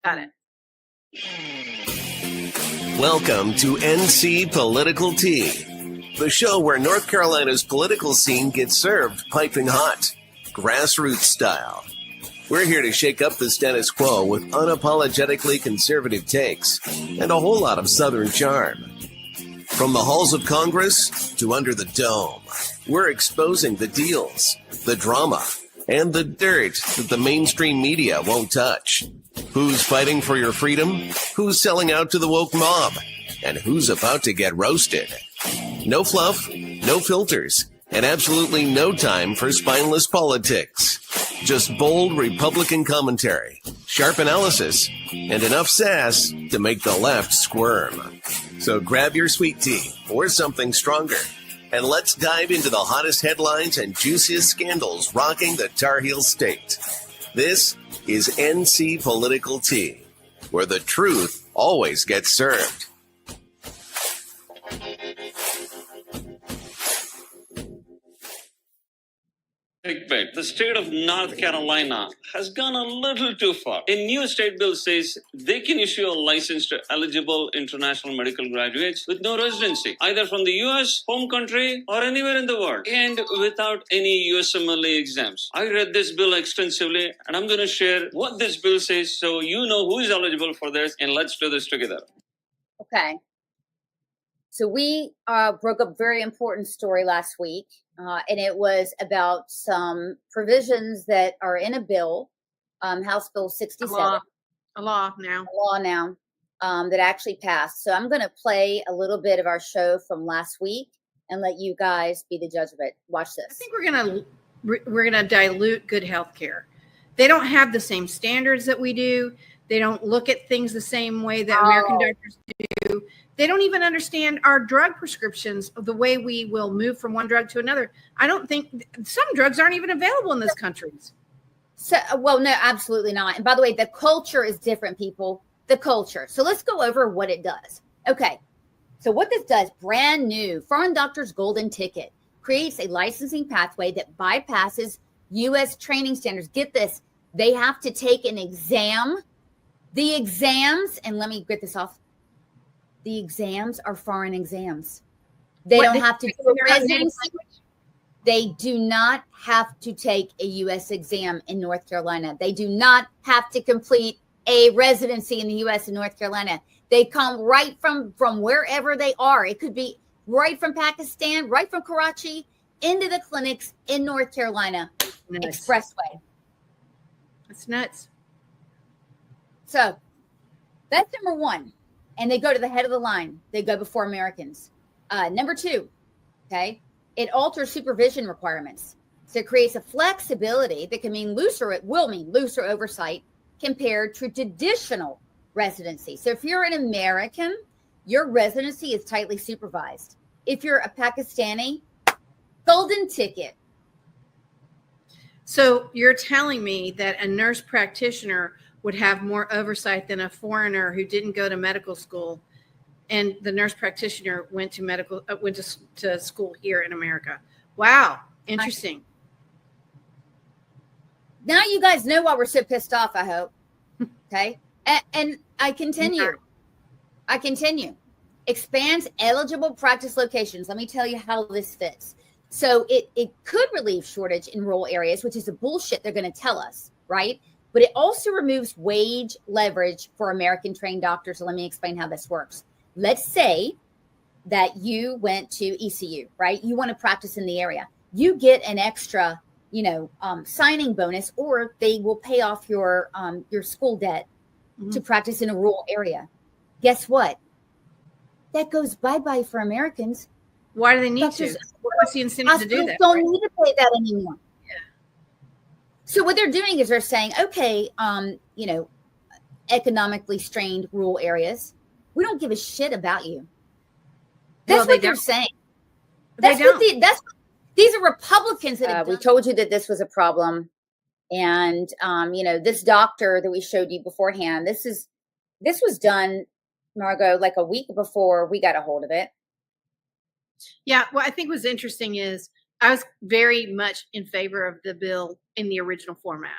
Got it. Welcome to NC Political Tea, the show where North Carolina's political scene gets served piping hot, grassroots style. We're here to shake up the status quo with unapologetically conservative takes and a whole lot of Southern charm. From the halls of Congress to under the dome, we're exposing the deals, the drama, and the dirt that the mainstream media won't touch. Who's fighting for your freedom? Who's selling out to the woke mob? And who's about to get roasted? No fluff, no filters, and absolutely no time for spineless politics. Just bold Republican commentary, sharp analysis, and enough sass to make the left squirm. So grab your sweet tea or something stronger, and let's dive into the hottest headlines and juiciest scandals rocking the Tar Heel state. This is NC Political Tea, where the truth always gets served. Big bet. The state of North Carolina has gone a little too far. A new state bill says they can issue a license to eligible international medical graduates with no residency, either from the U.S., home country, or anywhere in the world, and without any USMLE exams. I read this bill extensively, and I'm going to share what this bill says so you know who is eligible for this, and let's do this together. Okay. So we broke up a very important story last week. And it was about some provisions that are in a bill, House Bill 67. A law now. That actually passed. So I'm going to play a little bit of our show from last week and let you guys be the judge of it. Watch this. I think we're gonna dilute good health care. They don't have the same standards that we do. They don't look at things the same way that American doctors do. They don't even understand our drug prescriptions, the way we will move from one drug to another. I don't think some drugs aren't even available in this country. So, well, no, absolutely not. And by the way, the culture is different, people. The culture. So let's go over what it does. Okay. So what this does, brand new, foreign doctor's golden ticket, creates a licensing pathway that bypasses U.S. training standards. Get this. They have to take an exam. The exams, and let me get this off. The exams are foreign exams. They don't have to do a residency. They do not have to take a U.S. exam in North Carolina. They do not have to complete a residency in the U.S. and North Carolina. They come right from wherever they are. It could be right from Pakistan, right from Karachi, into the clinics in North Carolina. Expressway. That's nuts. So that's number one. And they go to the head of the line. They go before Americans. Number two, okay, it alters supervision requirements. So it creates a flexibility that can mean looser, it will mean looser oversight compared to traditional residency. So if you're an American, your residency is tightly supervised. If you're a Pakistani, golden ticket. So you're telling me that a nurse practitioner would have more oversight than a foreigner who didn't go to medical school, and the nurse practitioner went to school here in America. Wow, interesting. Now you guys know why we're so pissed off, I hope. Okay, and I continue. Expands eligible practice locations. Let me tell you how this fits. So it could relieve shortage in rural areas, which is the bullshit they're going to tell us, right? But it also removes wage leverage for American trained doctors. So let me explain how this works. Let's say that you went to ECU, right? You want to practice in the area. You get an extra, signing bonus, or they will pay off your school debt to practice in a rural area. Guess what? That goes bye-bye for Americans. Why do they need to? What's the incentive to do that? Don't need to pay that anymore. So what they're doing is they're saying, okay, economically strained rural areas, we don't give a shit about you. That's what they're saying. These are Republicans that we told you that this was a problem. And, this doctor that we showed you beforehand, this was done, Margot, like a week before we got a hold of it. Yeah. What I think was interesting is I was very much in favor of the bill in the original format.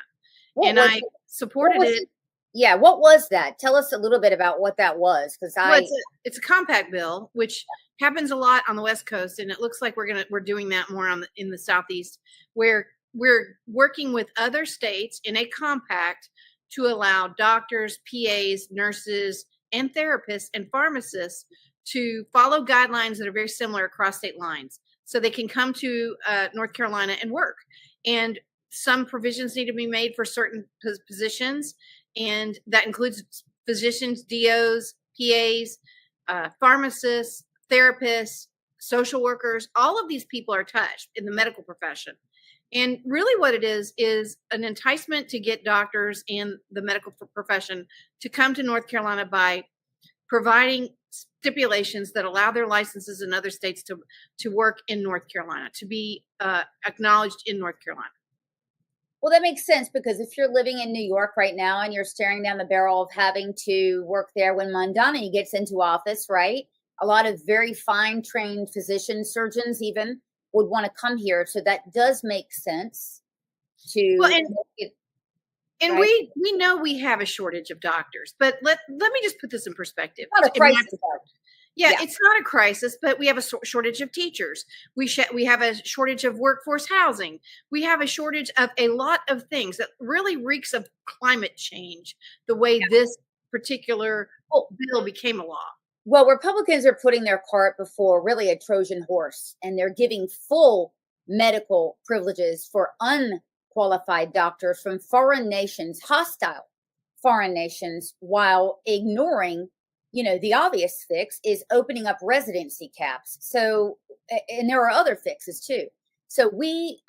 I supported it Yeah, what was that? Tell us a little bit about what that was, because Well, it's a compact bill, which happens a lot on the West Coast, and it looks like we're doing that more in the Southeast, where we're working with other states in a compact to allow doctors, PAs, nurses, and therapists and pharmacists to follow guidelines that are very similar across state lines, so they can come to North Carolina and work. And some provisions need to be made for certain positions, and that includes physicians, DOs, PAs, pharmacists, therapists, social workers. All of these people are touched in the medical profession. And really what it is an enticement to get doctors and the medical profession to come to North Carolina by providing stipulations that allow their licenses in other states to work in North Carolina, to be acknowledged in North Carolina. Well, that makes sense, because if you're living in New York right now and you're staring down the barrel of having to work there when Mondani gets into office, right? A lot of very fine trained physicians, surgeons even, would want to come here. So that does make sense to Well, make it, and right? we know we have a shortage of doctors, but let me just put this in perspective. Not a crisis. Yeah, Yeah. it's not a crisis, but we have a shortage of teachers. We have a shortage of workforce housing. We have a shortage of a lot of things that really reeks of climate change, the way this particular bill became a law. Well, Republicans are putting their cart before really a Trojan horse, and they're giving full medical privileges for unqualified doctors from foreign nations, hostile foreign nations, while ignoring, the obvious fix is opening up residency caps. So, and there are other fixes too. So we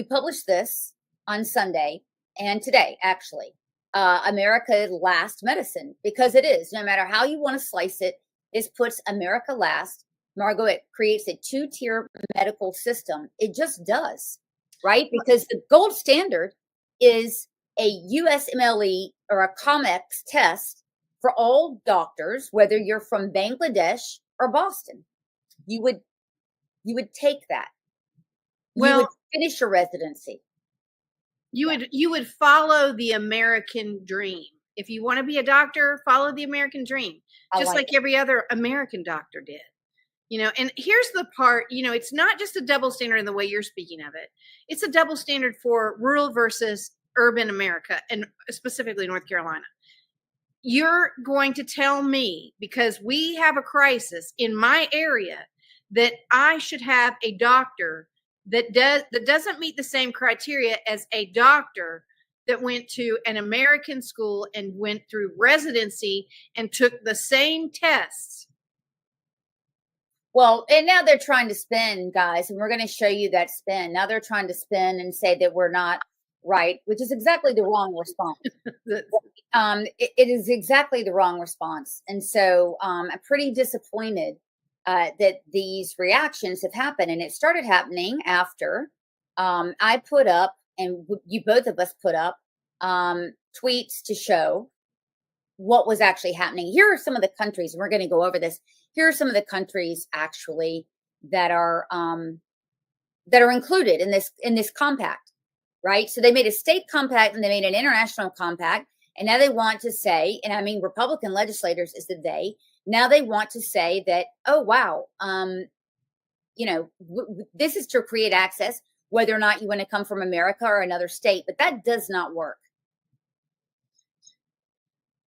published this on Sunday and today, actually, America Last Medicine, because it is, no matter how you want to slice it, this puts America last. Margot, it creates a two-tier medical system. It just does, right? Because the gold standard is a USMLE or a COMEX test for all doctors, whether you're from Bangladesh or Boston. You would take that. You would finish your residency. You would follow the American dream. If you want to be a doctor, follow the American dream, just like every other American doctor did. And here's the part, it's not just a double standard in the way you're speaking of it. It's a double standard for rural versus urban America, and specifically North Carolina. You're going to tell me, because we have a crisis in my area, that I should have a doctor that doesn't meet the same criteria as a doctor that went to an American school and went through residency and took the same tests. Well, and now they're trying to spin, guys, and we're going to show you that spin. Now they're trying to spin and say that we're not right, which is exactly the wrong response. It is exactly the wrong response. And so I'm pretty disappointed that these reactions have happened. And it started happening after I put up, and you both of us put up, tweets to show what was actually happening. Here are some of the countries, and we're going to go over this. Here are some of the countries actually that are included in this compact, right? So they made a state compact and they made an international compact, and now they want to say, and I mean Republican legislators is the they. Now they want to say that, oh wow, this is to create access, whether or not you want to come from America or another state, but that does not work.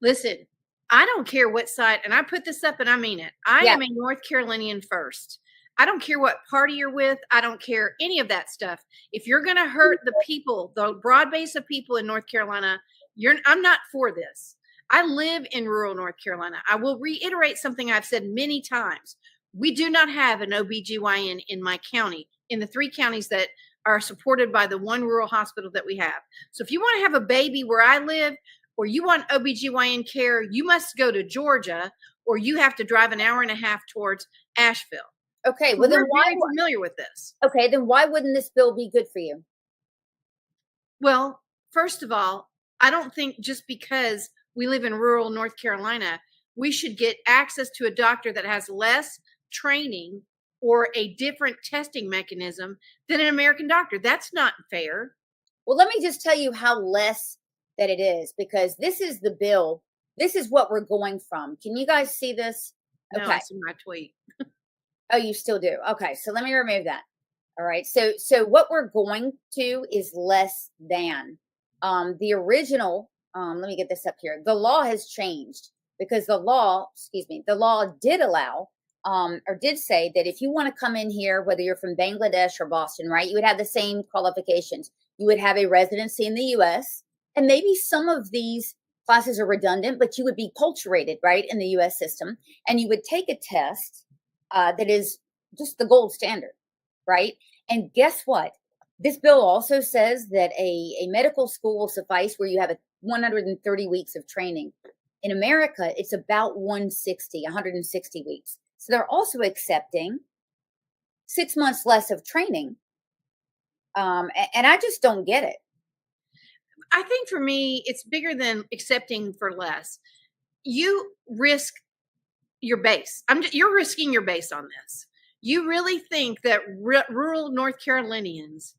Listen, I don't care what side, and I put this up and I mean it. I am a North Carolinian first. I don't care what party you're with. I don't care any of that stuff. If you're going to hurt the people, the broad base of people in North Carolina, I'm not for this. I live in rural North Carolina. I will reiterate something I've said many times. We do not have an OBGYN in my county, in the 3 counties that are supported by the one rural hospital that we have. So if you want to have a baby where I live, or you want OBGYN care, you must go to Georgia, or you have to drive an hour and a half towards Asheville. Okay, well then why? I'm familiar with this. Okay, then why wouldn't this bill be good for you? Well, first of all, I don't think just because we live in rural North Carolina, we should get access to a doctor that has less training or a different testing mechanism than an American doctor. That's not fair. Well, let me just tell you how less that it is, because this is the bill. This is what we're going from. Can you guys see this? No, Okay. I see my tweet. Oh, you still do. Okay. So let me remove that. All right. So what we're going to is less than the original. Let me get this up here. The law has changed because the law did allow or did say that if you want to come in here, whether you're from Bangladesh or Boston, right, you would have the same qualifications. You would have a residency in the U.S. and maybe some of these classes are redundant, but you would be culturated, right, in the U.S. system, and you would take a test that is just the gold standard, right? And guess what? This bill also says that a medical school will suffice where you have 130 weeks of training. In America, it's about 160 weeks. So they're also accepting 6 months less of training. And I just don't get it. I think for me, it's bigger than accepting for less. You risk your base. You're risking your base on this. You really think that rural North Carolinians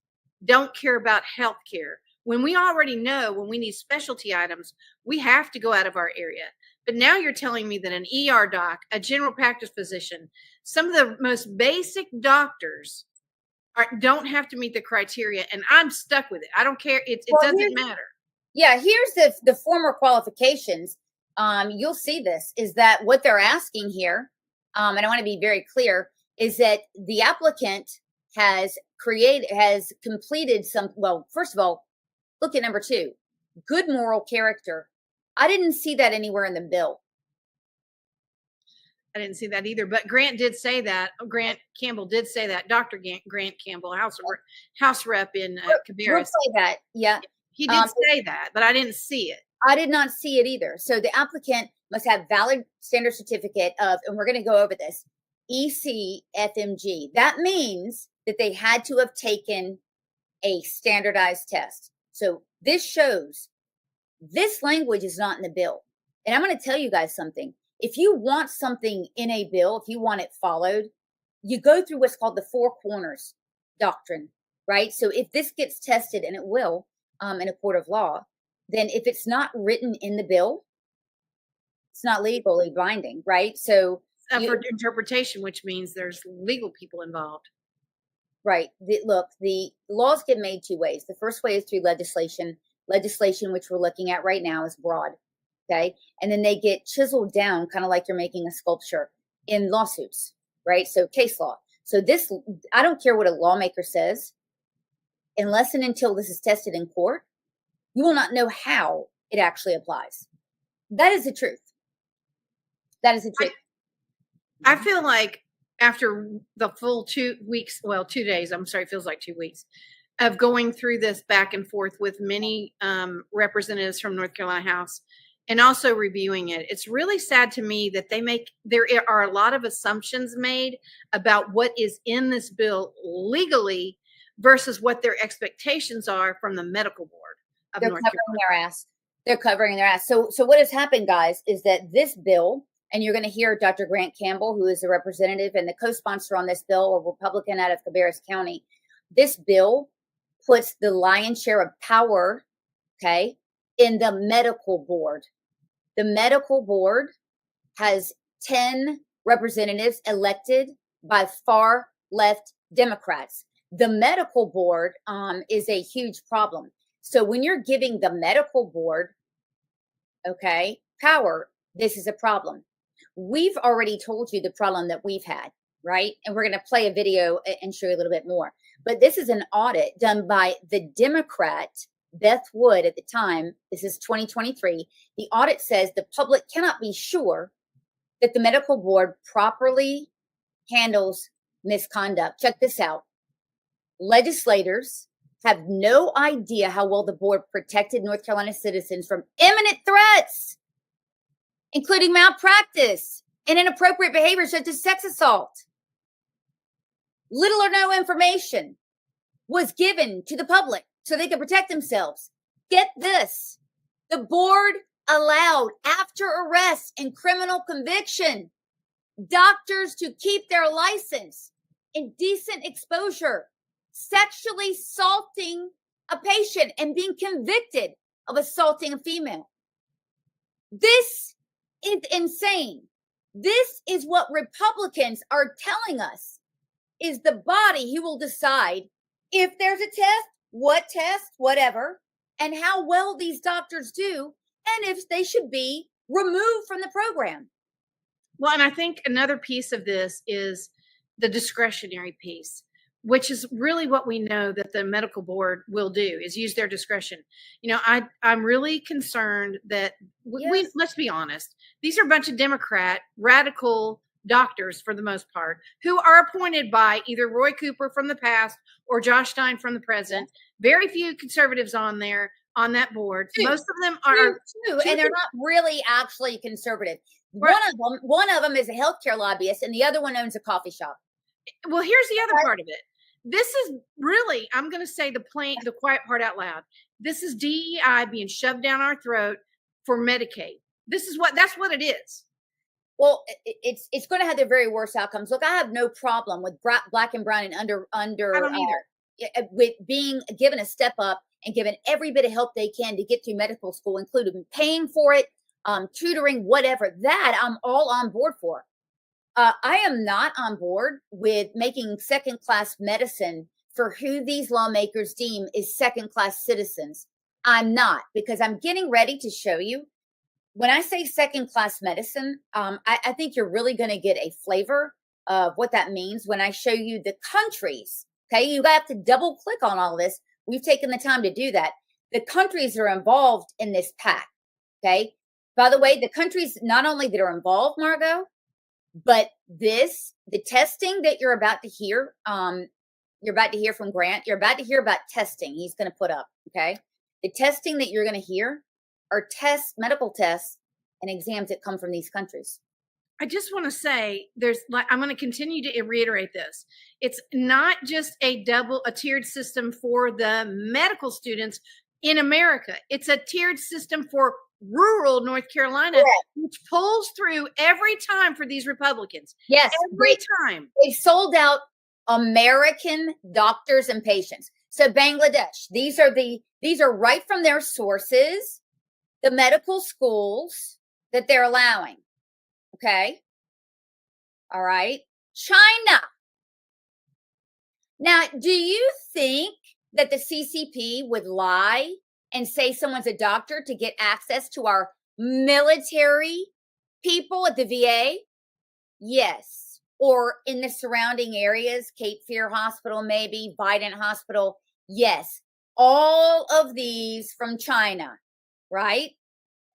don't care about health care when we already know when we need specialty items, we have to go out of our area. But now you're telling me that an ER doc, a general practice physician, some of the most basic doctors don't have to meet the criteria, and I'm stuck with it. I don't care. It doesn't matter. Yeah, here's the former qualifications. You'll see this is that what they're asking here, and I want to be very clear, is that the applicant has completed some. Well, first of all, look at number 2, good moral character. I didn't see that anywhere in the bill. I didn't see that either, but Grant did say that. Grant Campbell did say that. Dr. Grant Campbell, House Rep in Cabarrus. We'll say that. Yeah. He did say that, but I didn't see it. I did not see it either. So the applicant must have valid standard certificate of, and we're going to go over this, ECFMG. That means that they had to have taken a standardized test. So this shows this language is not in the bill. And I'm going to tell you guys something. If you want something in a bill, if you want it followed, you go through what's called the 4 corners doctrine, right? So if this gets tested, and it will in a court of law, then if it's not written in the bill, it's not legally binding, right? So for interpretation, which means there's legal people involved. Right. Look, the laws get made 2 ways. The first way is through legislation. Legislation, which we're looking at right now, is broad. Okay. And then they get chiseled down, kind of like you're making a sculpture, in lawsuits, right? So case law. So this, I don't care what a lawmaker says, unless and until this is tested in court, you will not know how it actually applies. That is the truth. That is the truth. I feel like after the full 2 weeks, 2 days, I'm sorry, it feels like 2 weeks of going through this back and forth with many representatives from North Carolina House and also reviewing it. It's really sad to me that there are a lot of assumptions made about what is in this bill legally versus what their expectations are from the medical board of North Carolina. They're covering their ass. So what has happened, guys, is that this bill, and you're going to hear Dr. Grant Campbell, who is a representative and the co-sponsor on this bill, a Republican out of Cabarrus County. This bill puts the lion's share of power, okay, in the medical board. The medical board has 10 representatives elected by far left Democrats. The medical board is a huge problem. So when you're giving the medical board, okay, power, this is a problem. We've already told you the problem that we've had, right? And we're going to play a video and show you a little bit more. But this is an audit done by the Democrat, Beth Wood, at the time. This is 2023. The audit says the public cannot be sure that the medical board properly handles misconduct. Check this out. Legislators have no idea how well the board protected North Carolina citizens from imminent threats, including malpractice and inappropriate behavior such as sex assault. Little or no information was given to the public so they could protect themselves. Get this. The board allowed, after arrest and criminal conviction, doctors to keep their license, indecent exposure, sexually assaulting a patient and being convicted of assaulting a female. This is insane. This is what Republicans are telling us is the body who will decide if there's a test, whatever, and how well these doctors do, and if they should be removed from the program. Well, and I think another piece of this is the discretionary piece, which is really what we know that the medical board will do is use their discretion. I'm really concerned that we let's be honest, these are a bunch of Democrat radical doctors for the most part who are appointed by either Roy Cooper from the past or Josh Stein from the present. Very few conservatives on that board. Most of them are two, and they're not really actually conservative. Right. One of them is a healthcare lobbyist, and the other one owns a coffee shop. Well, here's the other part of it. This is really, I'm going to say the quiet part out loud. This is DEI being shoved down our throat for Medicaid. That's what it is. Well, it's going to have the very worst outcomes. Look, I have no problem with black and brown and under with being given a step up and given every bit of help they can to get through medical school, including paying for it, tutoring, whatever. That I'm all on board for. I am not on board with making second-class medicine for who these lawmakers deem is second-class citizens. I'm not, because I'm getting ready to show you. When I say second-class medicine, I think you're really going to get a flavor of what that means when I show you the countries. Okay, you have to double-click on all this. We've taken the time to do that. The countries that are involved in this pact. Okay. By the way, the countries not only that are involved, Margot, but the testing that you're about to hear from Grant, you're about to hear about testing he's going to put up, okay? The testing that you're going to hear are medical tests and exams that come from these countries. I just want to say I'm going to continue to reiterate this. It's not just a tiered system for the medical students in America. It's a tiered system for rural North Carolina, which pulls through every time for these Republicans. Yes, every time. They sold out American doctors and patients. So Bangladesh, these are right from their sources, the medical schools that they're allowing. Okay. All right. China. Now, do you think that the CCP would lie and say someone's a doctor to get access to our military people at the VA? Yes. Or in the surrounding areas, Cape Fear Hospital, maybe, Vidant Hospital. Yes. All of these from China, right?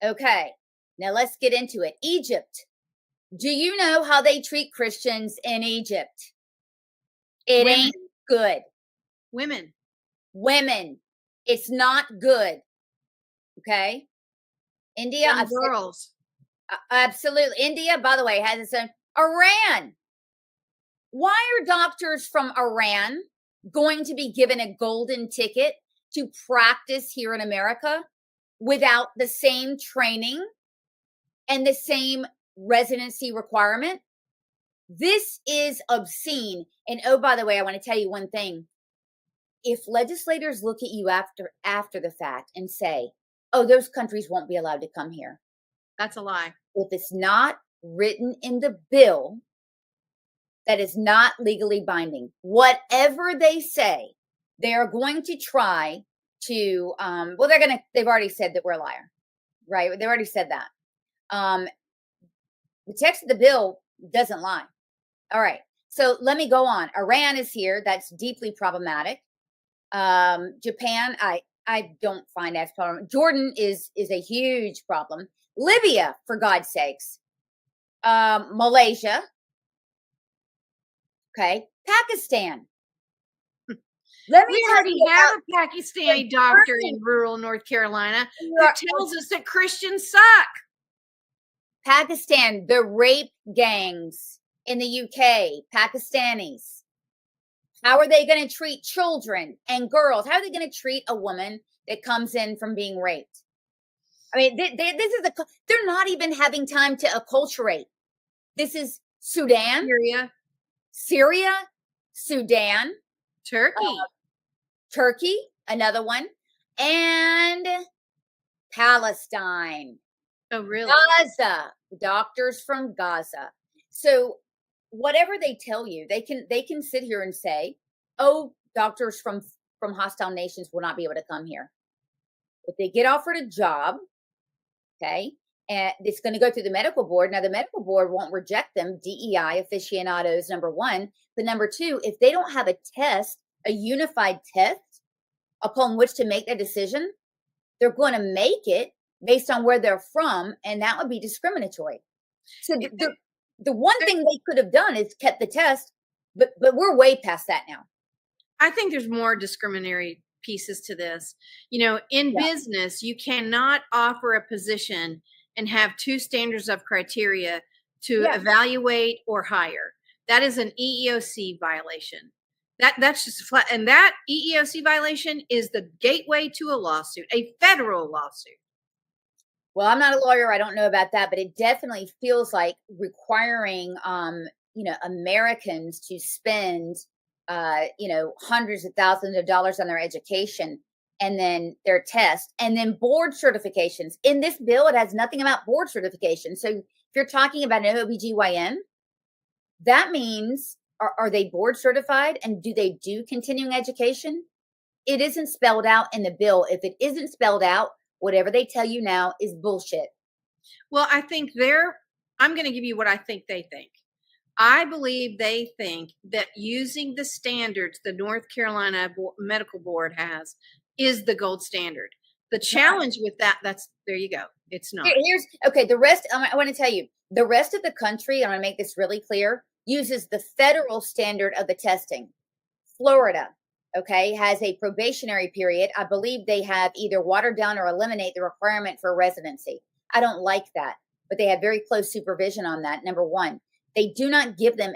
Okay. Now let's get into it. Egypt. Do you know how they treat Christians in Egypt? It ain't good. Women. It's not good. Okay. India. Girls. Absolutely. India, by the way, has its own. Iran. Why are doctors from Iran going to be given a golden ticket to practice here in America without the same training and the same residency requirement? This is obscene. And oh, by the way, I want to tell you one thing. If legislators look at you after the fact and say, oh, those countries won't be allowed to come here. That's a lie. If it's not written in the bill, that is not legally binding. Whatever they say, they are going to try to, they've already said that we're a liar, right? They've already said that. The text of the bill doesn't lie. All right. So let me go on. Iran is here. That's deeply problematic. Japan, I don't find as problem. Jordan is a huge problem. Libya, for God's sakes. Malaysia. Okay. Pakistan. We already have a Pakistani doctor in rural North Carolina who tells us that Christians suck. Pakistan, the rape gangs in the UK, Pakistanis. How are they going to treat children and girls? How are they going to treat a woman that comes in from being raped? I mean, they're not even having time to acculturate. This is Sudan, Syria, Sudan, Turkey, another one, and Palestine, Oh, really? Gaza, doctors from Gaza. So whatever they tell you, they can sit here and say, oh, doctors from hostile nations will not be able to come here. If they get offered a job, okay, and it's going to go through the medical board. Now, the medical board won't reject them, DEI aficionados, number one. But number two, if they don't have a test, a unified test upon which to make that decision, they're going to make it based on where they're from, and that would be discriminatory. So the one thing they could have done is kept the test, but we're way past that now. I think there's more discriminatory pieces to this. You know, in business, you cannot offer a position and have two standards of criteria to evaluate or hire. That is an EEOC violation. That's just flat. And that EEOC violation is the gateway to a lawsuit, a federal lawsuit. Well, I'm not a lawyer. I don't know about that, but it definitely feels like requiring, Americans to spend, hundreds of thousands of dollars on their education and then their test and then board certifications. In this bill, it has nothing about board certification. So if you're talking about an OBGYN, that means, are they board certified and do they do continuing education? It isn't spelled out in the bill. If it isn't spelled out, whatever they tell you now is bullshit. Well, I think I'm going to give you what I think they think. I believe they think that using the standards the North Carolina Medical Board has is the gold standard. The challenge with there you go. It's not. The rest, I want to tell you, the rest of the country, I'm going to make this really clear, uses the federal standard of the testing. Florida, has a probationary period. I believe they have either watered down or eliminate the requirement for residency. I don't like that, but they have very close supervision on that. Number one, they do not give them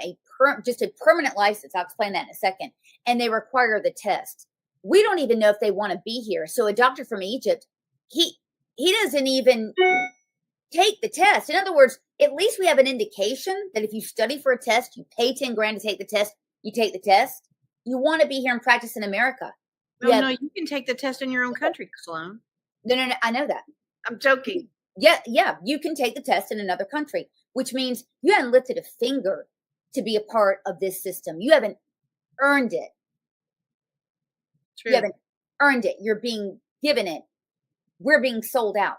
just a permanent license. I'll explain that in a second. And they require the test. We don't even know if they want to be here. So a doctor from Egypt, he doesn't even take the test. In other words, at least we have an indication that if you study for a test, you pay 10 grand to take the test, you take the test. You want to be here and practice in America. No, you can take the test in your own country, Sloan. No, I know that. I'm joking. Yeah, you can take the test in another country, which means you haven't lifted a finger to be a part of this system. You haven't earned it. True. You haven't earned it. You're being given it. We're being sold out.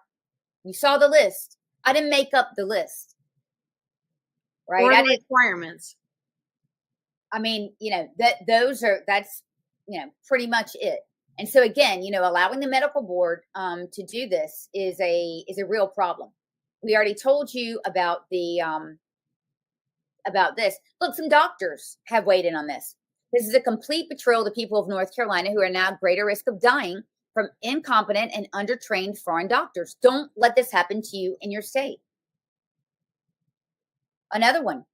You saw the list. I didn't make up the list. Right? Or the requirements. I mean, that's pretty much it. And so again, allowing the medical board to do this is a real problem. We already told you about about this. Look, some doctors have weighed in on this. This is a complete betrayal of the people of North Carolina, who are now at greater risk of dying from incompetent and undertrained foreign doctors. Don't let this happen to you in your state. Another one.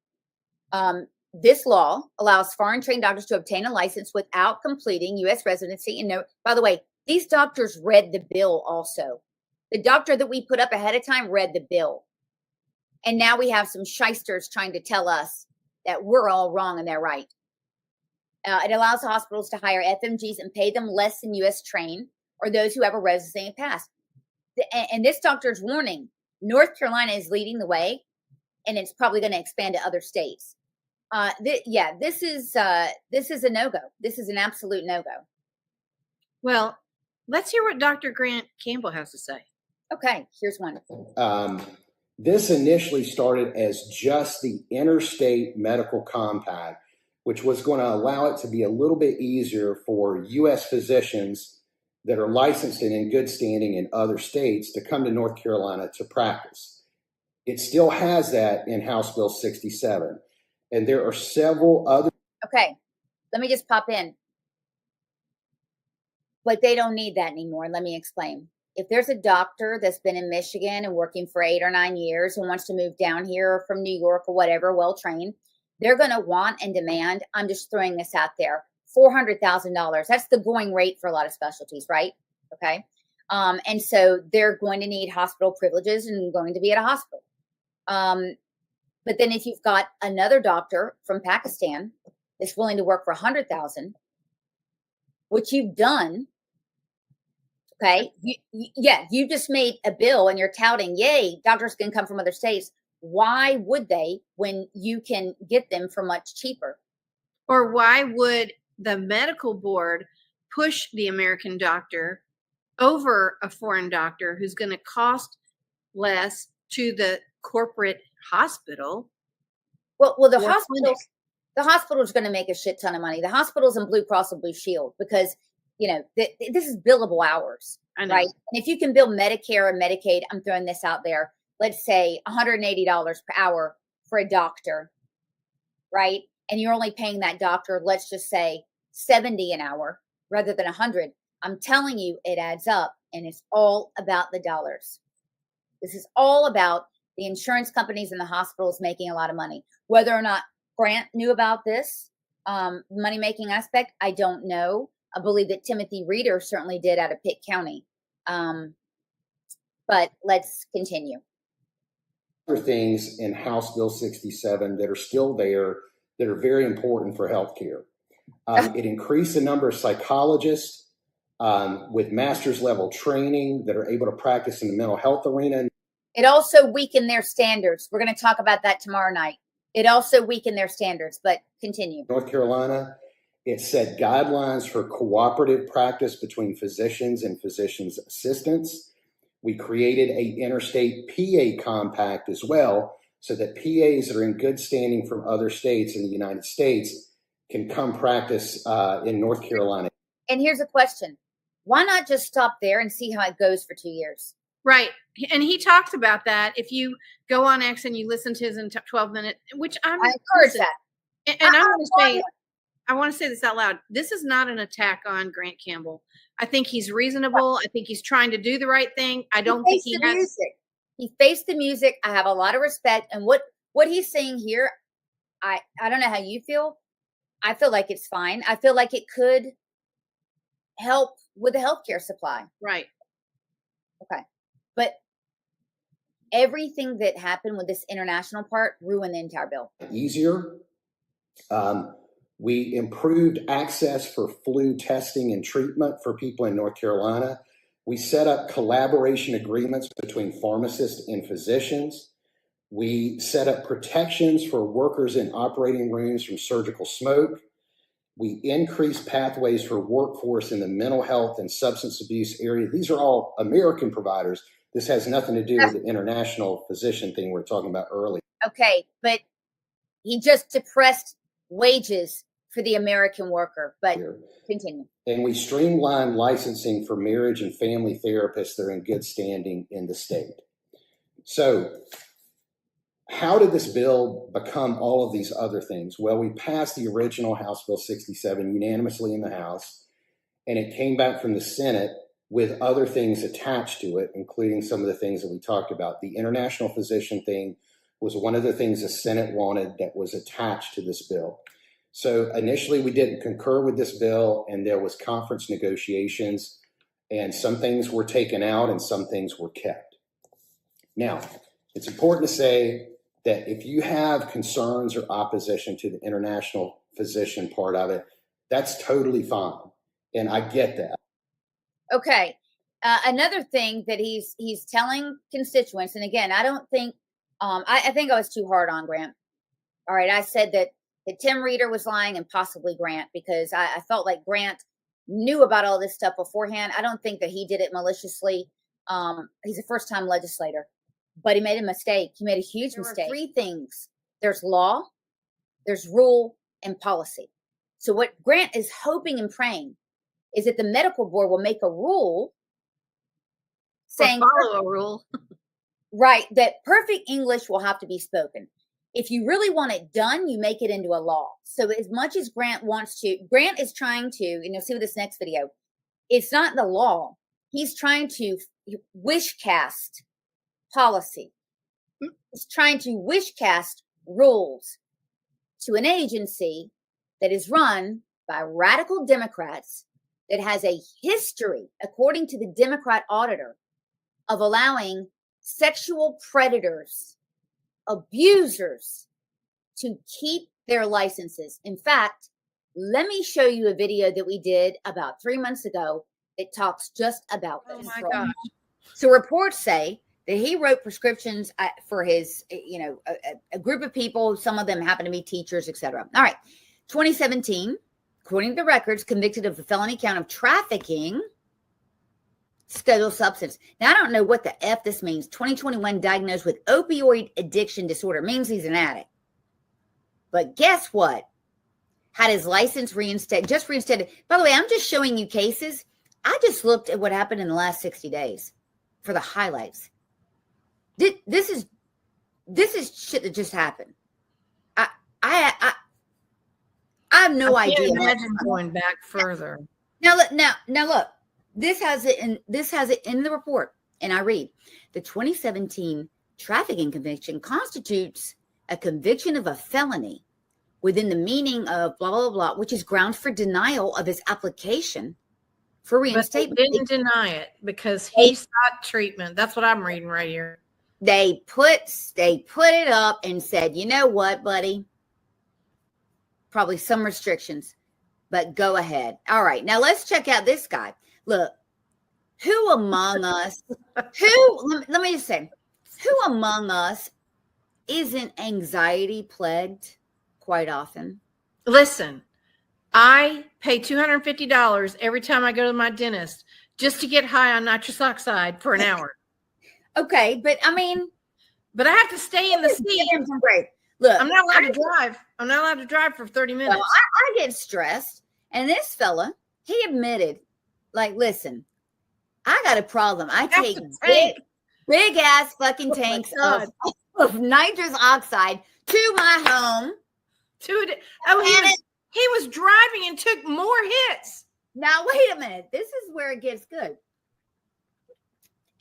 This law allows foreign trained doctors to obtain a license without completing U.S. residency. And by the way, these doctors read the bill also. The doctor that we put up ahead of time read the bill. And now we have some shysters trying to tell us that we're all wrong and they're right. It allows hospitals to hire FMGs and pay them less than U.S. trained or those who have a residency pass. And this doctor's warning, North Carolina is leading the way, and it's probably going to expand to other states. This is a no-go. This is an absolute no-go. Well, let's hear what Dr. Grant Campbell has to say. Okay, here's one. This initially started as just the interstate medical compact, which was going to allow it to be a little bit easier for U.S. physicians that are licensed and in good standing in other states to come to North Carolina to practice. It still has that in House Bill 67. And there are several other. Okay, let me just pop in. But they don't need that anymore. Let me explain. If there's a doctor that's been in Michigan and working for 8 or 9 years and wants to move down here or from New York or whatever, well-trained, they're going to want and demand, I'm just throwing this out there, $400,000. That's the going rate for a lot of specialties, right? Okay. And so they're going to need hospital privileges and going to be at a hospital. But then if you've got another doctor from Pakistan that's willing to work for $100,000, which you've done, Okay. You just made a bill and you're touting, yay, doctors can come from other states. Why would they when you can get them for much cheaper? Or why would the medical board push the American doctor over a foreign doctor who's going to cost less to the corporate hospital? Well, the hospital is going to make a shit ton of money. The hospitals and Blue Cross and Blue Shield, because this is billable hours, right? And if you can bill Medicare and Medicaid, I'm throwing this out there. Let's say $180 per hour for a doctor, right? And you're only paying that doctor, let's just say $70 an hour rather than $100. I'm telling you, it adds up, and it's all about the dollars. This is all about the insurance companies and the hospitals making a lot of money. Whether or not Grant knew about this money-making aspect, I don't know. I believe that Timothy Reeder certainly did out of Pitt County. But let's continue. Other things in House Bill 67 that are still there that are very important for healthcare. It increased the number of psychologists with master's level training that are able to practice in the mental health arena. It also weakened their standards. We're going to talk about that tomorrow night. It also weakened their standards, but continue. North Carolina, it set guidelines for cooperative practice between physicians and physicians' assistants. We created a interstate PA compact as well, so that PAs that are in good standing from other states in the United States can come practice in North Carolina. And here's a question. Why not just stop there and see how it goes for 2 years? Right. And he talks about that. If you go on X and you listen to his 12-minute, which I encourage that. And I want to say this out loud. This is not an attack on Grant Campbell. I think he's reasonable. I think he's trying to do the right thing. I don't think he has. Music. He faced the music. I have a lot of respect. And what he's saying here, I don't know how you feel. I feel like it's fine. I feel like it could help with the healthcare supply. Right. Okay. But everything that happened with this international part ruined the entire bill. Easier. We improved access for flu testing and treatment for people in North Carolina. We set up collaboration agreements between pharmacists and physicians. We set up protections for workers in operating rooms from surgical smoke. We increased pathways for workforce in the mental health and substance abuse area. These are all American providers. This has nothing to do with the international physician thing we were talking about earlier. Okay, but he just depressed wages for the American worker, but continue. And we streamlined licensing for marriage and family therapists that are in good standing in the state. So how did this bill become all of these other things? Well, we passed the original House Bill 67 unanimously in the House, and it came back from the Senate with other things attached to it, including some of the things that we talked about. The international physician thing was one of the things the Senate wanted that was attached to this bill. So initially we didn't concur with this bill, and there was conference negotiations, and some things were taken out and some things were kept. Now, it's important to say that if you have concerns or opposition to the international physician part of it, that's totally fine. And I get that. Okay. Another thing that he's telling constituents, and again, I don't think, I think I was too hard on Grant. All right. I said that Tim Reeder was lying and possibly Grant, because I felt like Grant knew about all this stuff beforehand. I don't think that he did it maliciously. He's a first-time legislator, but he made a mistake. He made a huge mistake. There are three things. There's law, there's rule, and policy. So what Grant is hoping and praying is that the medical board will make a rule saying, follow a rule. Right, that perfect English will have to be spoken. If you really want it done, you make it into a law. So as much as Grant wants to, Grant is trying to, and you'll see with this next video, it's not the law. He's trying to wish cast policy. He's trying to wish cast rules to an agency that is run by radical Democrats, that has a history, according to the Democrat auditor, of allowing sexual predators, abusers to keep their licenses. In fact, let me show you a video that we did about 3 months ago It talks just about Oh this. my gosh. So reports say that he wrote prescriptions for his, a group of people. Some of them happen to be teachers, etc. All right. 2017, according to the records, convicted of the felony count of trafficking scheduled substance. Now, I don't know what the F this means. 2021, diagnosed with opioid addiction disorder. Means he's an addict. But guess what? Had his license reinstated. By the way, I'm just showing you cases. I just looked at what happened in the last 60 days for the highlights. This is shit that just happened. I have no idea. Imagine going back further. Now look. This has it in the report, and I read the 2017 trafficking conviction constitutes a conviction of a felony within the meaning of blah blah blah, which is grounds for denial of his application for reinstatement. But they didn't deny it because he sought treatment. That's what I'm reading right here. They put it up and said, you know what, buddy? Probably some restrictions, but go ahead. All right, now let's check out this guy. Look, who among us, let me just say, who among us isn't anxiety plagued quite often? Listen, I pay $250 every time I go to my dentist just to get high on nitrous oxide for an hour. Okay, but I mean, but I have to stay in the seat. Look, I'm not allowed to drive. I'm not allowed to drive for 30 minutes. Well, I get stressed. And this fella, he admitted, like, listen, I got a problem. I take big ass fucking tanks of nitrous oxide to my home. He was driving and took more hits. Now, wait a minute. This is where it gets good.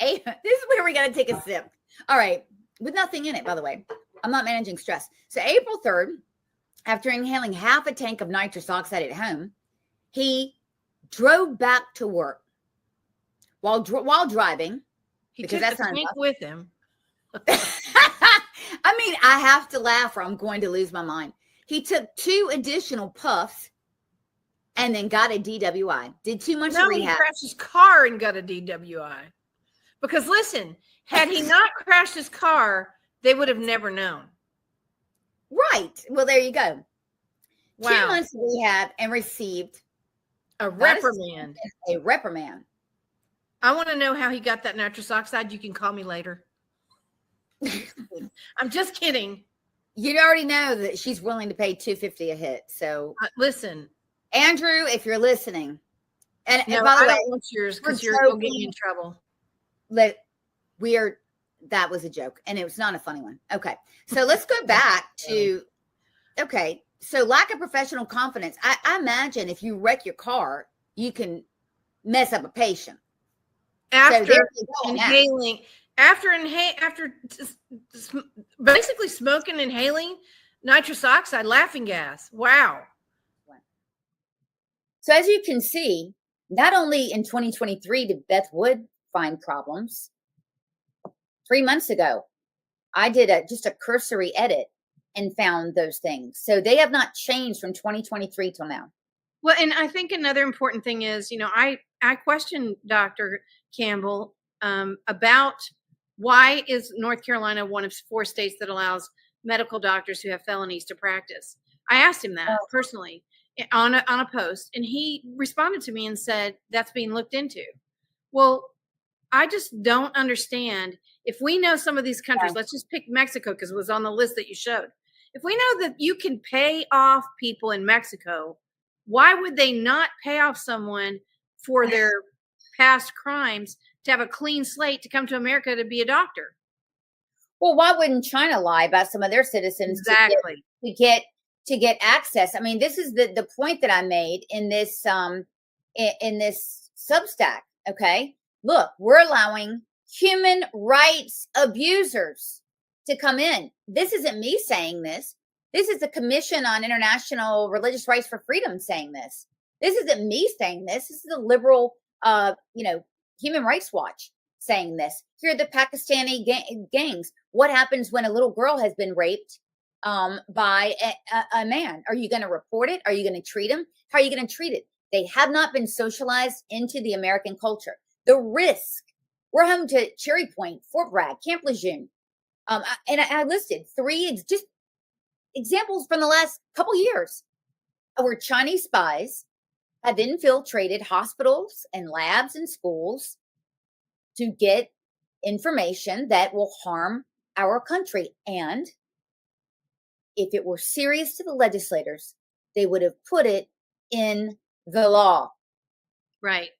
This is where we got to take a sip. All right. With nothing in it, by the way. I'm not managing stress. So April 3rd, after inhaling half a tank of nitrous oxide at home, he drove back to work while driving. He took the tank with him. I mean, I have to laugh or I'm going to lose my mind. He took 2 additional puffs and then got a DWI. Did too much rehab. He crashed his car and got a DWI. Because listen, had he not crashed his car, they would have never known. Right. Well, there you go. Wow. 2 months of rehab and received a reprimand. A reprimand. I want to know how he got that nitrous oxide. You can call me later. I'm just kidding. You already know that she's willing to pay $250 a hit. So listen, Andrew, if you're listening, and by the way, I don't want yours because you'll get me in trouble. That was a joke, and it was not a funny one. Okay, so let's go back to. Okay, so lack of professional confidence. I imagine if you wreck your car, you can mess up a patient. After inhaling, after basically smoking, inhaling nitrous oxide, laughing gas. Wow. So as you can see, not only in 2023 did Beth Wood find problems. 3 months ago, I did just a cursory edit and found those things. So they have not changed from 2023 till now. Well, and I think another important thing is, I questioned Dr. Campbell about why is North Carolina one of 4 states that allows medical doctors who have felonies to practice. I asked him that personally on a post, and he responded to me and said that's being looked into. Well, I just don't understand. If we know some of these countries, let's just pick Mexico because it was on the list that you showed. If we know that you can pay off people in Mexico, why would they not pay off someone for their past crimes to have a clean slate to come to America to be a doctor? Well, why wouldn't China lie about some of their citizens exactly to get access? I mean, this is the point that I made in this Substack. Okay, look, we're allowing human rights abusers to come in. This isn't me saying this. This is the Commission on International Religious Rights for Freedom saying this. This isn't me saying this. This is the liberal, Human Rights Watch saying this. Here are the Pakistani gangs. What happens when a little girl has been raped by a man? Are you going to report it? Are you going to treat him? How are you going to treat it? They have not been socialized into the American culture. The risk. We're home to Cherry Point, Fort Bragg, Camp Lejeune. And I listed three just examples from the last couple years where Chinese spies have infiltrated hospitals and labs and schools to get information that will harm our country. And if it were serious to the legislators, they would have put it in the law. Right.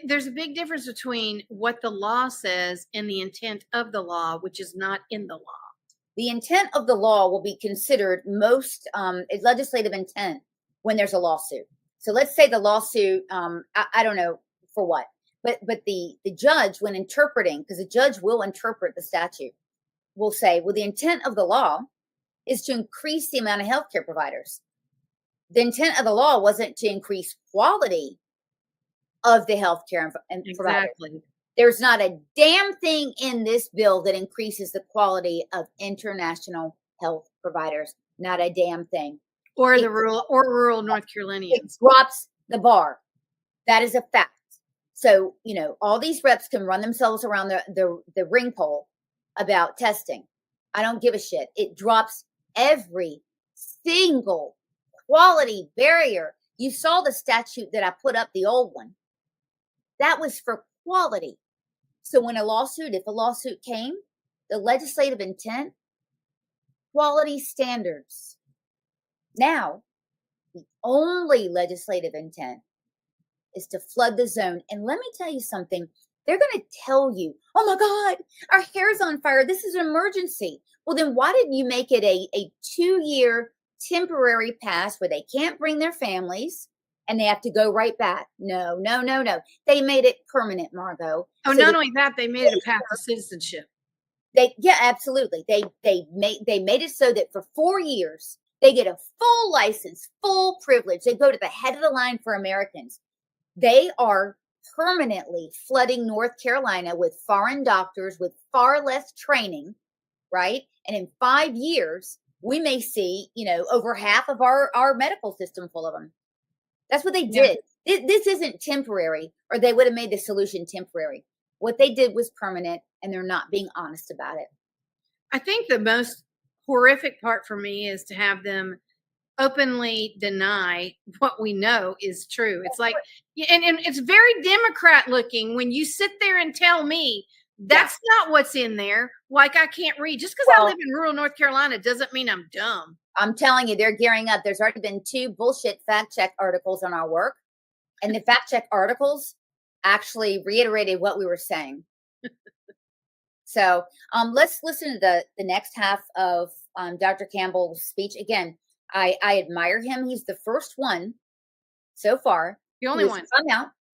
There's a big difference between what the law says and the intent of the law, which is not in the law. The intent of the law will be considered most legislative intent when there's a lawsuit. So let's say the lawsuit, I don't know for what, but the judge, when interpreting, because the judge will interpret the statute, will say, well, the intent of the law is to increase the amount of healthcare providers. The intent of the law wasn't to increase quality of the healthcare and providers. Exactly. There's not a damn thing in this bill that increases the quality of international health providers. Not a damn thing. Or the rural North Carolinians. It drops the bar. That is a fact. So, all these reps can run themselves around the ring pole about testing. I don't give a shit. It drops every single quality barrier. You saw the statute that I put up, the old one. That was for quality. So if a lawsuit came, the legislative intent, quality standards. Now, the only legislative intent is to flood the zone. And let me tell you something. They're going to tell you, oh my God, our hair's on fire. This is an emergency. Well, then why didn't you make it a 2-year temporary pass where they can't bring their families and they have to go right back? No. They made it permanent, Margot. Oh, so not only that, they made it a path to citizenship. Absolutely. They made it so that for 4 years, they get a full license, full privilege. They go to the head of the line for Americans. They are permanently flooding North Carolina with foreign doctors with far less training, right? And in 5 years, we may see, over half of our medical system full of them. That's what they did. Yeah. This isn't temporary, or they would have made the solution temporary. What they did was permanent, and they're not being honest about it. I think the most horrific part for me is to have them openly deny what we know is true. It's like, and it's very Democrat looking when you sit there and tell me that's not what's in there. Like I can't read. Just because I live in rural North Carolina doesn't mean I'm dumb. I'm telling you, they're gearing up. There's already been 2 bullshit fact check articles on our work. And the fact check articles actually reiterated what we were saying. So let's listen to the next half of Dr. Campbell's speech. Again, I admire him. He's the first one so far. The only one.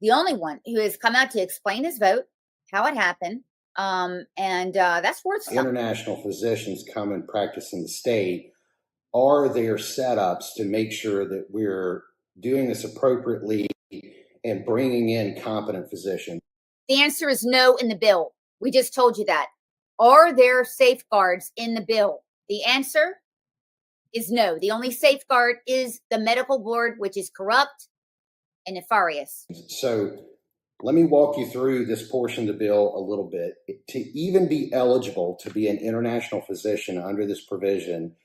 The only one who has come out to explain his vote, how it happened. And that's worth something. International physicians come and practice in the state. Are there setups to make sure that we're doing this appropriately and bringing in competent physicians? The answer is no in the bill. We just told you that. Are there safeguards in the bill? The answer is no. The only safeguard is the medical board, which is corrupt and nefarious. So let me walk you through this portion of the bill a little bit. To even be eligible to be an international physician under this provision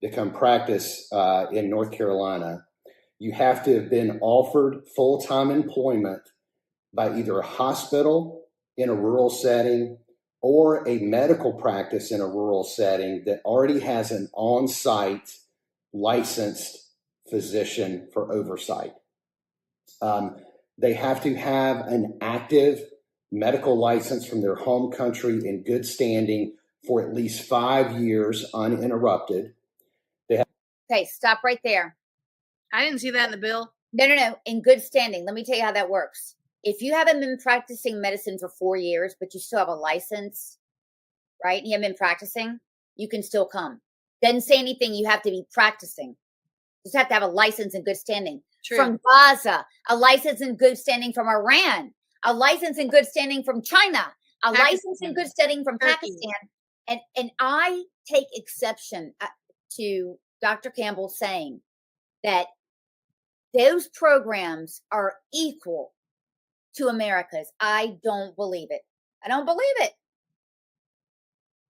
to come practice in North Carolina, you have to have been offered full-time employment by either a hospital in a rural setting or a medical practice in a rural setting that already has an on-site licensed physician for oversight. They have to have an active medical license from their home country in good standing for at least 5 years uninterrupted. Okay, stop right there. I didn't see that in the bill. No. In good standing. Let me tell you how that works. If you haven't been practicing medicine for 4 years, but you still have a license, right? You haven't been practicing, you can still come. Doesn't say anything. You have to be practicing. You just have to have a license in good standing. True. From Gaza, a license in good standing from Iran, a license in good standing from China, a license in good standing from Pakistan. And I take exception to Dr. Campbell saying that those programs are equal to America's. I don't believe it. I don't believe it.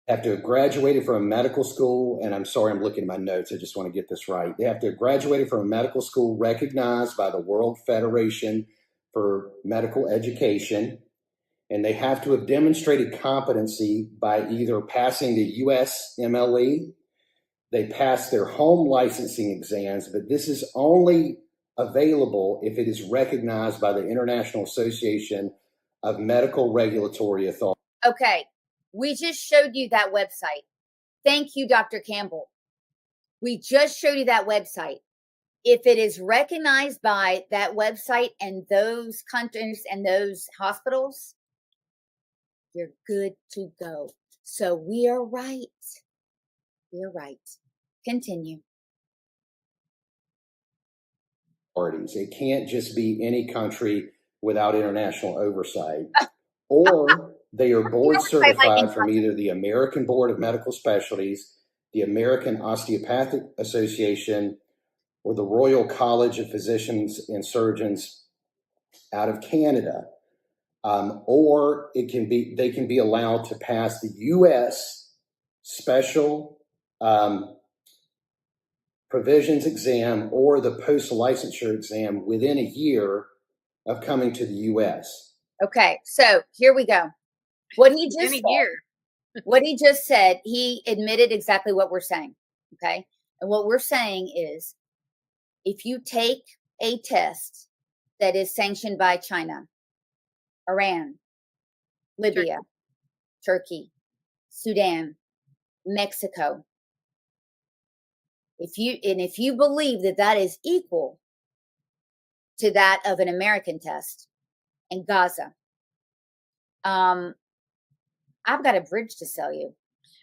Have to have graduated from a medical school, and I'm sorry, I'm looking at my notes. I just want to get this right. They have to have graduated from a medical school recognized by the World Federation for Medical Education, and they have to have demonstrated competency by either passing the USMLE, they pass their home licensing exams, but this is only available if it is recognized by the International Association of Medical Regulatory Authorities. Okay, we just showed you that website. Thank you, Dr. Campbell. We just showed you that website. If it is recognized by that website and those countries and those hospitals, you're good to go. So we are right. You're right. Continue. It can't just be any country without international oversight. Or they are board certified from either the American Board of Medical Specialties, the American Osteopathic Association, or the Royal College of Physicians and Surgeons out of Canada. Or they can be allowed to pass the U.S. Special Provisions exam or the post-licensure exam within a year of coming to the U.S. Okay, so here we go. What he just said, what he just said, he admitted exactly what we're saying. Okay, and what we're saying is, if you take a test that is sanctioned by China, Iran, Libya, Turkey, Sudan, Mexico, if you believe that that is equal to that of an American test in Gaza, I've got a bridge to sell you.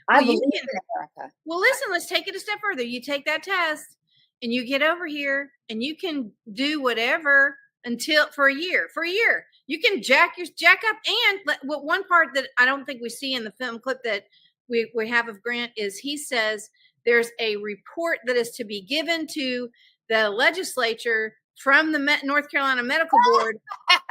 I believe in America. Well, listen, let's take it a step further. You take that test and you get over here and you can do whatever for a year. You can jack up. And one part that I don't think we see in the film clip that we have of Grant is he says there's a report that is to be given to the legislature from the North Carolina Medical Board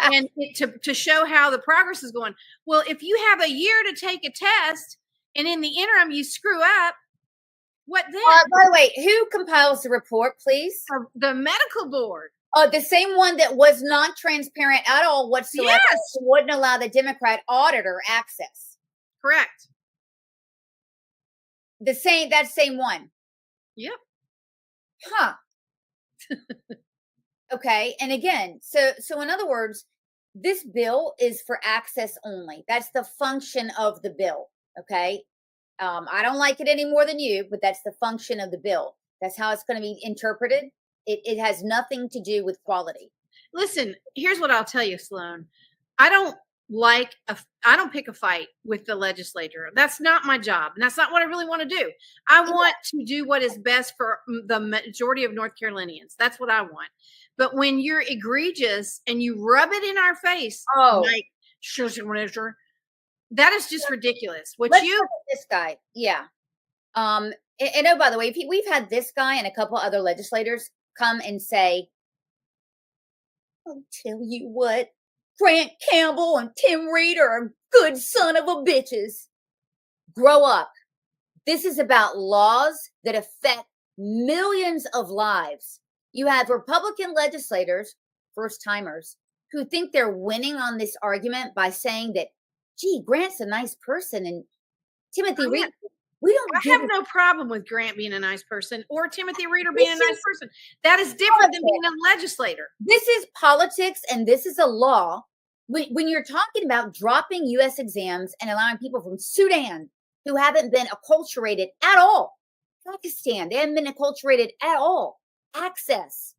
and to show how the progress is going. Well, if you have a year to take a test and in the interim you screw up, what then? By the way, who compiles the report, please? The medical board. The same one that was not transparent at all whatsoever. Yes. Wouldn't allow the Democrat auditor access. Correct. That same one. Yep. Huh. Okay. And again, so in other words, this bill is for access only. That's the function of the bill. Okay. I don't like it any more than you, but that's the function of the bill. That's how it's going to be interpreted. It has nothing to do with quality. Listen, here's what I'll tell you, Sloan. I don't pick a fight with the legislature. That's not my job. And that's not what I really want to do. I want to do what is best for the majority of North Carolinians. That's what I want. But when you're egregious and you rub it in our face, like, sure, that is just ridiculous. This guy. Yeah. And oh, by the way, we've had this guy and a couple other legislators come and say, I'll tell you what, Grant Campbell and Tim Reed are a good son of a bitches. Grow up. This is about laws that affect millions of lives. You have Republican legislators, first timers, who think they're winning on this argument by saying that, gee, Grant's a nice person and Timothy Reed. I have no problem with Grant being a nice person or Timothy Reeder being a nice person. That is different than being a legislator. This is politics and this is a law. When you're talking about dropping U.S. exams and allowing people from Sudan who haven't been acculturated at all, Pakistan, they haven't been acculturated at all, access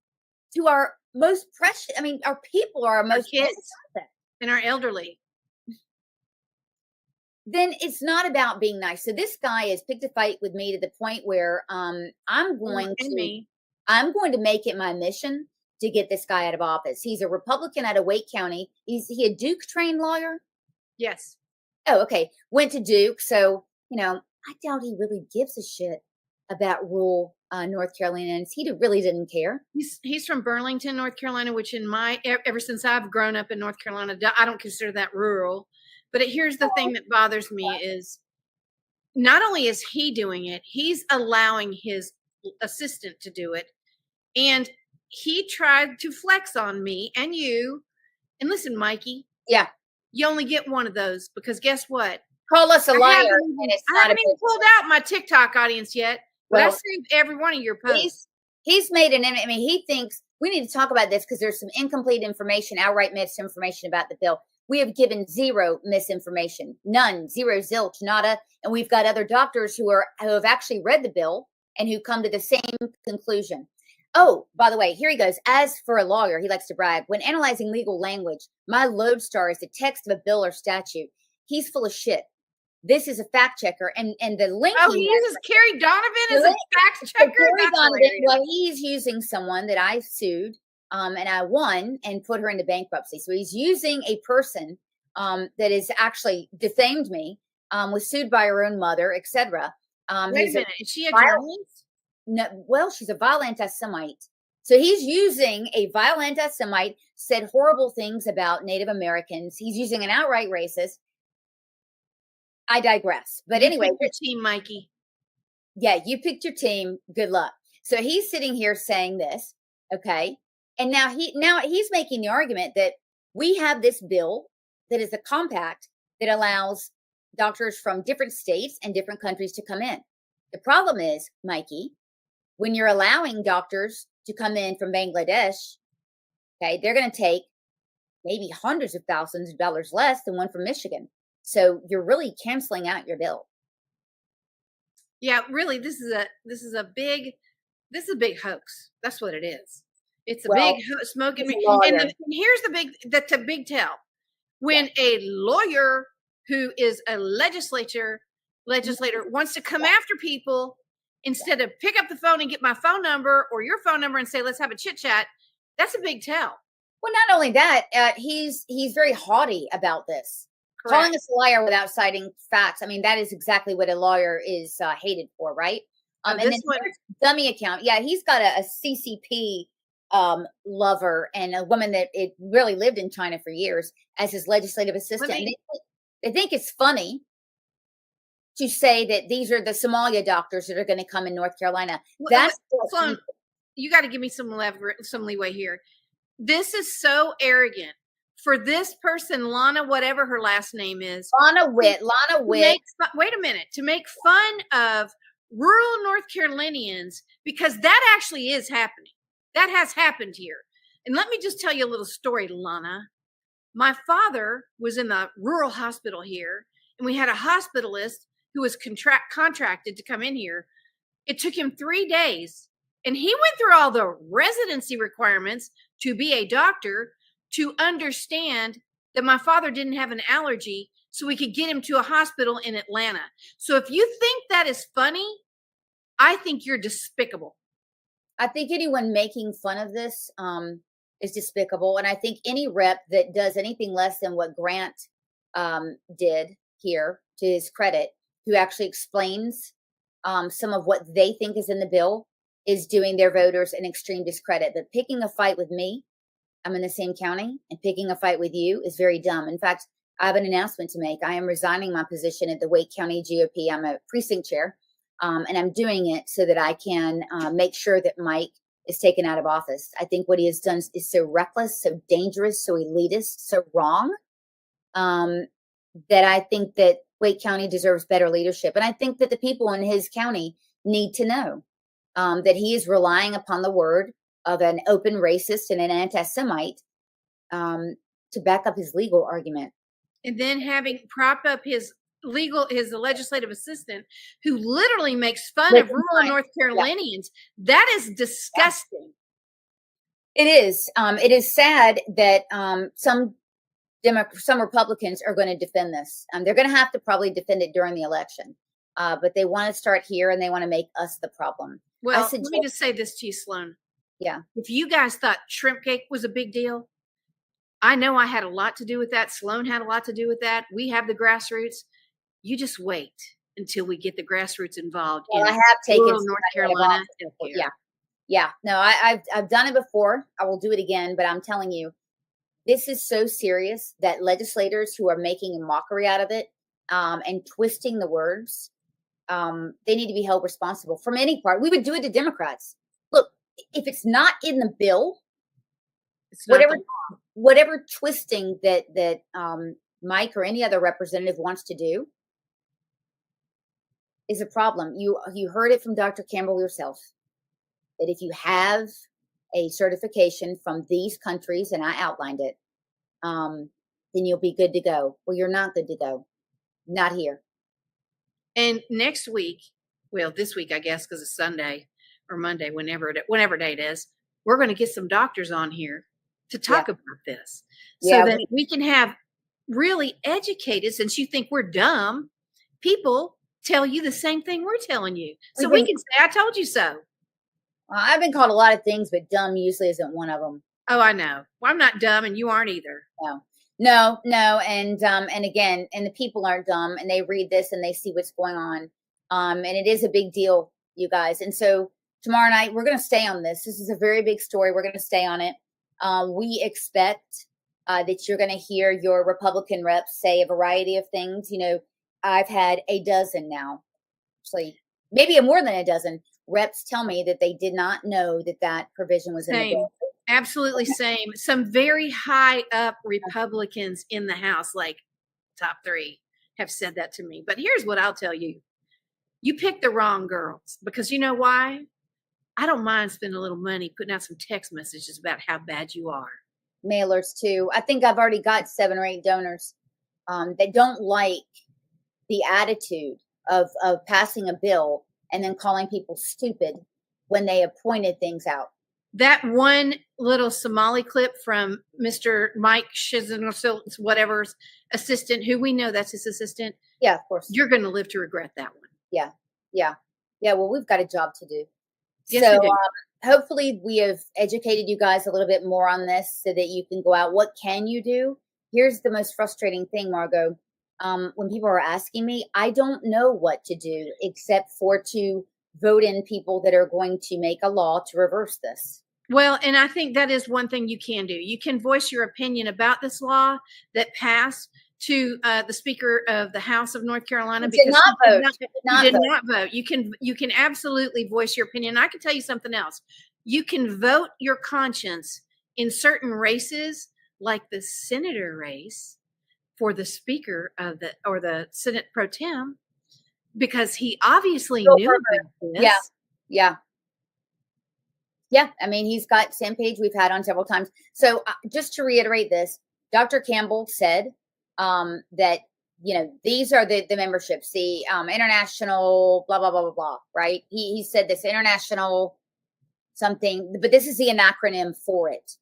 to our most precious, our people are our most kids and our elderly. Then it's not about being nice. So this guy has picked a fight with me to the point where I'm going to make it my mission to get this guy out of office. He's a Republican out of Wake County. Is he a Duke trained lawyer? Yes. Oh, okay. Went to Duke. So, I doubt he really gives a shit about rural North Carolinians. He really didn't care. He's from Burlington, North Carolina, which ever since I've grown up in North Carolina, I don't consider that rural. But here's the thing that bothers me is not only is he doing it, he's allowing his assistant to do it. And he tried to flex on me and you. And listen, Mikey. Yeah. You only get one of those because guess what? Call us a liar. I haven't even pulled out my TikTok audience yet, but I saved every one of your posts. He's made he thinks we need to talk about this because there's some incomplete information, outright misinformation about the bill. We have given zero misinformation, none, zero, zilch, nada. And we've got other doctors who have actually read the bill and who come to the same conclusion. Oh, by the way, here he goes. As for a lawyer, he likes to brag. When analyzing legal language, my lodestar is the text of a bill or statute. He's full of shit. This is a fact checker, and the link. Oh, he uses Carrie Donovan as a fact checker. Well, he's using someone that I sued, and I won and put her into bankruptcy. So he's using a person that is actually defamed me, was sued by her own mother, etc. Wait a minute, is she a journalist? No, well, she's a vile anti-Semite. So he's using a vile anti-Semite, said horrible things about Native Americans. He's using an outright racist. I digress. But anyway, your team, Mikey. Yeah, you picked your team. Good luck. So he's sitting here saying this, okay? And now he's making the argument that we have this bill that is a compact that allows doctors from different states and different countries to come in. The problem is, Mikey, when you're allowing doctors to come in from Bangladesh, okay, they're going to take maybe hundreds of thousands of dollars less than one from Michigan. So you're really canceling out your bill. Yeah, really, this is a big hoax. That's what it is. It's a big smoke and here's the big tell. When a lawyer who is a legislator wants to come after people, instead of pick up the phone and get my phone number or your phone number and say, let's have a chit chat, that's a big tell. Well, not only that, he's very haughty about this. Correct. Calling us a liar without citing facts. I mean, that is exactly what a lawyer is hated for, right? And then dummy account. Yeah, he's got a CCP lover and a woman that it really lived in China for years as his legislative assistant. They think it's funny to say that these are the Somalia doctors that are going to come in North Carolina. Sloan, you got to give me some leeway here. This is so arrogant. For this person, Lana, whatever her last name is. Lana Witt. Wait a minute. To make fun of rural North Carolinians, because that actually is happening. That has happened here. And let me just tell you a little story, Lana. My father was in the rural hospital here, and we had a hospitalist who was contracted to come in here. It took him 3 days, and he went through all the residency requirements to be a doctor, to understand that my father didn't have an allergy so we could get him to a hospital in Atlanta. So if you think that is funny, I think you're despicable. I think anyone making fun of this is despicable. And I think any rep that does anything less than what Grant did here, to his credit, who actually explains some of what they think is in the bill, is doing their voters an extreme discredit. But picking a fight with me, I'm in the same county, and picking a fight with you is very dumb. In fact, I have an announcement to make. I am resigning my position at the Wake County GOP. I'm a precinct chair, and I'm doing it so that I can make sure that Mike is taken out of office. I think what he has done is so reckless, so dangerous, so elitist, so wrong, that I think that Wake County deserves better leadership. And I think that the people in his county need to know that he is relying upon the word of an open racist and an anti-Semite to back up his legal argument. And then having propped up his legislative assistant who literally makes fun of rural North Carolinians. Yeah. That is disgusting. It is. It is sad that some Republicans are going to defend this. They're going to have to probably defend it during the election. But they want to start here and they want to make us the problem. Well, let me just say this to you, Sloan. Yeah. If you guys thought shrimp cake was a big deal, I know I had a lot to do with that. Sloan had a lot to do with that. We have the grassroots. You just wait until we get the grassroots involved Well, I in have taken rural some North kind of Carolina. office. Yeah. No, I've done it before. I will do it again, but I'm telling you, this is so serious that legislators who are making a mockery out of it and twisting the words, they need to be held responsible from any part. We would do it to Democrats. Look, if it's not in the bill, It's not whatever twisting that Mike or any other representative wants to do is a problem. You heard it from Dr. Campbell yourself, that if you have a certification from these countries, and I outlined it, then you'll be good to go. Well, you're not good to go. Not here. And next week, well, this week, I guess, because it's Sunday or Monday, whenever day it is, we're going to get some doctors on here to talk about this so that we can have really educated, since you think we're dumb, people tell you the same thing we're telling you. So we can say, I told you so. I've been called a lot of things, but dumb usually isn't one of them. Oh, I know. Well, I'm not dumb and you aren't either. No. And again, and the people aren't dumb, and they read this and they see what's going on. And it is a big deal, you guys. And so tomorrow night, we're going to stay on this. This is a very big story. We're going to stay on it. We expect that you're going to hear your Republican reps say a variety of things. You know, I've had a dozen now, actually, maybe more than a dozen reps tell me that they did not know that provision was in the bill. Absolutely same. Some very high up Republicans in the House, like top 3, have said that to me. But here's what I'll tell you. You picked the wrong girls, because you know why? I don't mind spending a little money putting out some text messages about how bad you are. Mailers too. I think I've already got 7 or 8 donors that don't like the attitude of passing a bill and then calling people stupid when they have pointed things out. That one little Somali clip from Mr. Mike Shizen's whatever's assistant, who we know that's his assistant. Yeah, of course. You're going to live to regret that one. Yeah. Well, we've got a job to do. Yes, so we do. Hopefully we have educated you guys a little bit more on this so that you can go out. What can you do? Here's the most frustrating thing, Margot. When people are asking me, I don't know what to do except for to vote in people that are going to make a law to reverse this. Well, and I think that is one thing you can do. You can voice your opinion about this law that passed to the Speaker of the House of North Carolina. You did not vote. You did not vote. You can absolutely voice your opinion. I can tell you something else. You can vote your conscience in certain races, like the senator race for the Speaker of the Senate Pro Tem, because he obviously knew about this. Yeah. I mean, he's got Sam Page we've had on several times. So just to reiterate this, Dr. Campbell said that, you know, these are the memberships, the international, blah, blah, blah, blah, blah, right? He said this international something, but this is the acronym for it.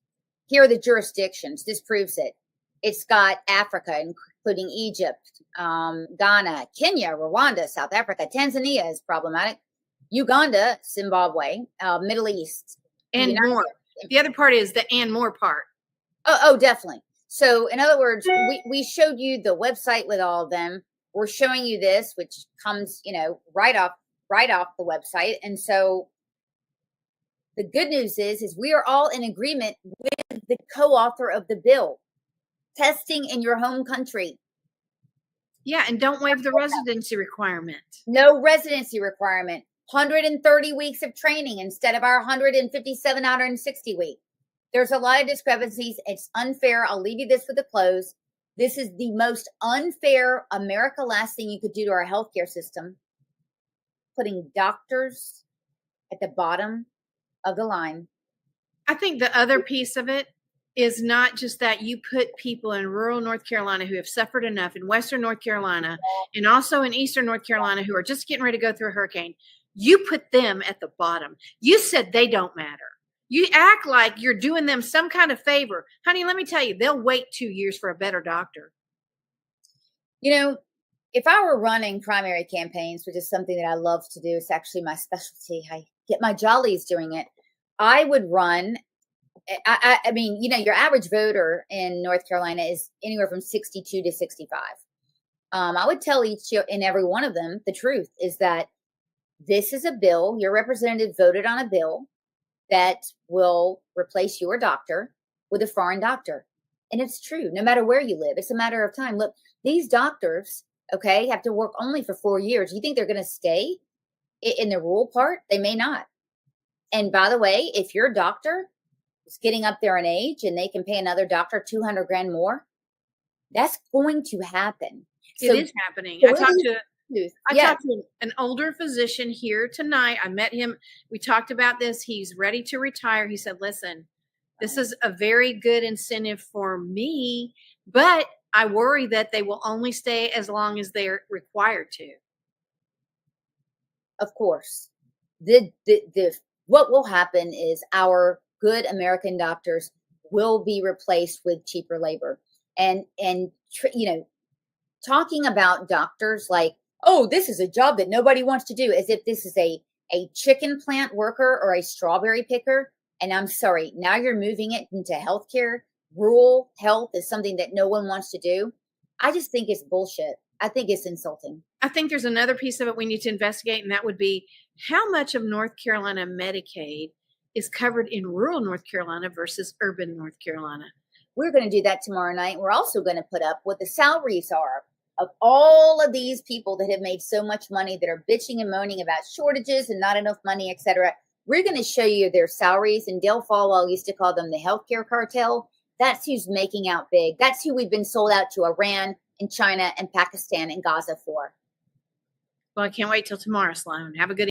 Here are the jurisdictions. This proves it. It's got Africa, including Egypt, Ghana, Kenya, Rwanda, South Africa, Tanzania is problematic, Uganda, Zimbabwe, Middle East. And more. The other part is the and more part. Oh, definitely. So in other words, we showed you the website with all of them. We're showing you this, which comes, you know, right off the website. And so the good news is we are all in agreement with the co-author of the bill. Testing in your home country. Yeah, and don't waive the residency requirement. No residency requirement. 130 weeks of training instead of our 157, 160 week. There's a lot of discrepancies. It's unfair. I'll leave you this with a close. This is the most unfair America last thing you could do to our healthcare system. Putting doctors at the bottom of the line. I think the other piece of it is not just that you put people in rural North Carolina who have suffered enough, in Western North Carolina, and also in Eastern North Carolina who are just getting ready to go through a hurricane. You put them at the bottom. You said they don't matter. You act like you're doing them some kind of favor. Honey, let me tell you, they'll wait 2 years for a better doctor. You know, if I were running primary campaigns, which is something that I love to do, it's actually my specialty. I get my jollies doing it. I would run. I mean, you know, your average voter in North Carolina is anywhere from 62 to 65. I would tell each and every one of them the truth is that this is a bill. Your representative voted on a bill that will replace your doctor with a foreign doctor. And it's true, no matter where you live, it's a matter of time. Look, these doctors, okay, have to work only for 4 years. You think they're going to stay in the rural part? They may not. And by the way, if your doctor is getting up there in age and they can pay another doctor 200 grand more, that's going to happen. It is happening. I talked to an older physician here tonight. I met him. We talked about this. He's ready to retire. He said, listen, this is a very good incentive for me, but I worry that they will only stay as long as they're required to. Of course. What will happen is our good American doctors will be replaced with cheaper labor. And talking about doctors like, oh, this is a job that nobody wants to do, as if this is a chicken plant worker or a strawberry picker. And I'm sorry, now you're moving it into healthcare. Rural health is something that no one wants to do. I just think it's bullshit. I think it's insulting. I think there's another piece of it we need to investigate, and that would be how much of North Carolina Medicaid is covered in rural North Carolina versus urban North Carolina. We're going to do that tomorrow night. We're also going to put up what the salaries are of all of these people that have made so much money, that are bitching and moaning about shortages and not enough money, etc. We're going to show you their salaries. And Dale Folwell used to call them the healthcare cartel. That's who's making out big. That's who we've been sold out to Iran and China and Pakistan and Gaza for. Well, I can't wait till tomorrow, Sloan. Have a good